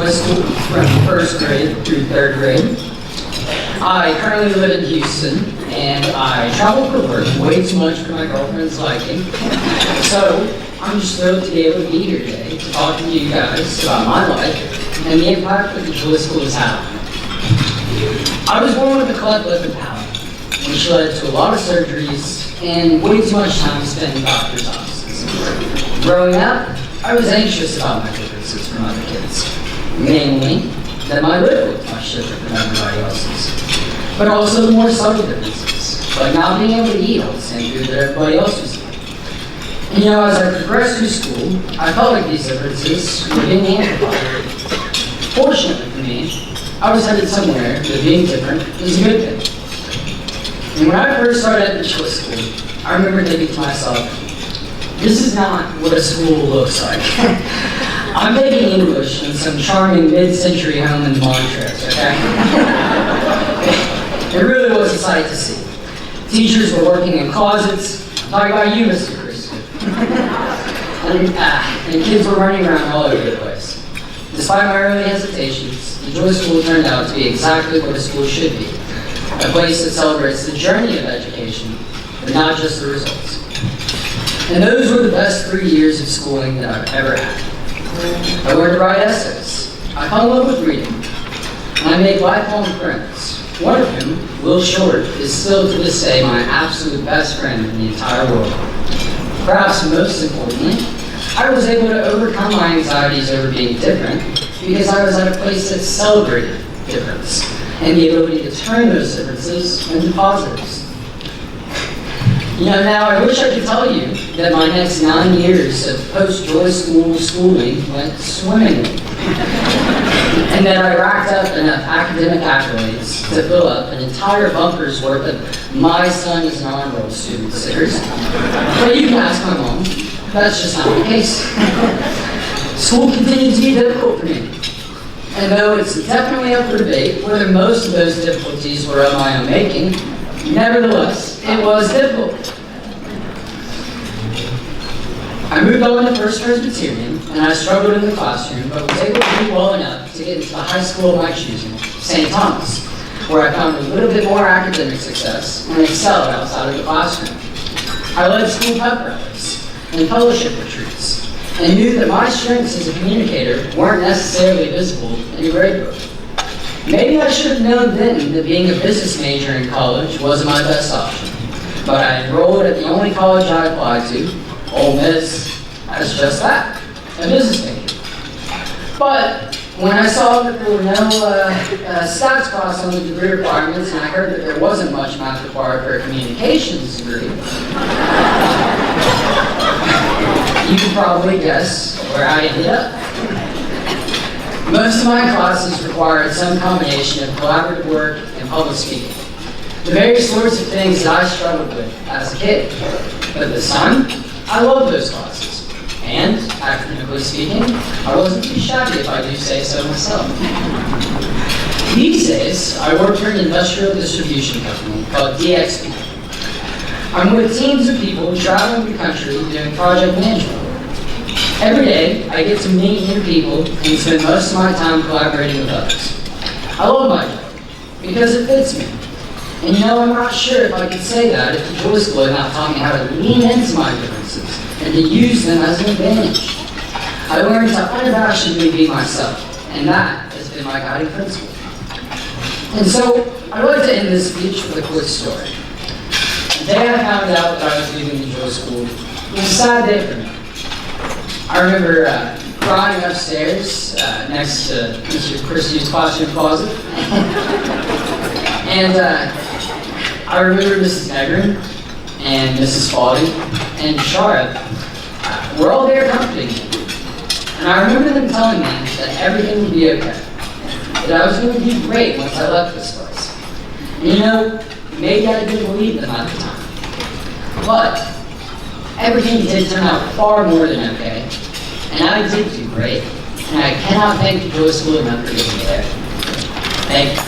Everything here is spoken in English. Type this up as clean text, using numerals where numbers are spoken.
my school from first grade through third grade. I currently live in Houston, and I travel for work way too much for my girlfriend's liking. So I'm just thrilled to be able to be here today to talk to you guys about my life and the impact that the Brill School has had. I was born with a cleft lip and palate, which led to a lot of surgeries and way too much time spent in doctor's offices. Growing up, I was anxious about my differences from other kids, namely that my lip looked much different from everybody else's, but also the more subtle differences, like not being able to eat all the same food that everybody else was eating. And as I progressed through school, I felt like these differences were being amplified. Fortunately for me, I was headed somewhere that being different is a good thing. And when I first started at the choice school, I remember thinking to myself, this is not what a school looks like. I'm taking English in some charming mid-century home in Montrose, okay? It really was a sight to see. Teachers were working in closets, talking about you, Mr. Christian. and kids were running around all over the place. Despite my early hesitations, the Joy School turned out to be exactly what a school should be. A place that celebrates the journey of education, but not just the results. And those were the best 3 years of schooling that I've ever had. I learned to write essays. I fell in love with reading. And I made lifelong friends. One of whom, Will Short, is still to this day my absolute best friend in the entire world. Perhaps most importantly, I was able to overcome my anxieties over being different because I was at a place that celebrated difference and the ability to turn those differences into positives. Now I wish I could tell you that my next 9 years of post-Joy School schooling went swimmingly, and that I racked up enough academic accolades to fill up an entire bunker's worth of my son is an honor roll student stickers. But you can ask my mom, that's just not the case. School continued to be difficult for me. And though it's definitely up for debate whether most of those difficulties were of my own making, nevertheless, it was difficult. I moved on to First Presbyterian, and I struggled in the classroom, but was able to do well enough to get into the high school of my choosing, St. Thomas, where I found a little bit more academic success and excelled outside of the classroom. I led school pep rallies and fellowship retreats, and knew that my strengths as a communicator weren't necessarily visible in the grade book. Maybe I should have known then that being a business major in college wasn't my best option, but I enrolled at the only college I applied to, Ole Miss, as just that, a business major. But when I saw that there were no stats class on the degree requirements, and I heard that there wasn't much math required for a communications degree, you can probably guess where I ended up. Most of my classes required some combination of collaborative work and public speaking, the very sorts of things that I struggled with as a kid. But this time, I loved those classes. And, academically speaking, I wasn't too shabby if I do say so myself. These days, I work for an industrial distribution company called DXP. I'm with teams of people traveling the country doing project management work. Every day, I get to meet new people and spend most of my time collaborating with others. I love my job because it fits me. And I'm not sure if I could say that if the Joy School had not taught me how to lean into my differences and to use them as an advantage. I learned to unabashedly be myself, and that has been my guiding principle. And so, I'd like to end this speech with a quick story. The day I found out that I was leaving the Joy School was a sad day for me. I remember crying upstairs next to Mr. Christie's classroom closet. And I remember Mrs. Negrin and Mrs. Spalding and Shara were all there comforting me. And I remember them telling me that everything would be okay, that I was going to do great once I left this place. And maybe I didn't believe them at the time. But everything did turn out far more than okay, and I did do great, and I cannot thank the Joy School enough for getting me there. Thank you.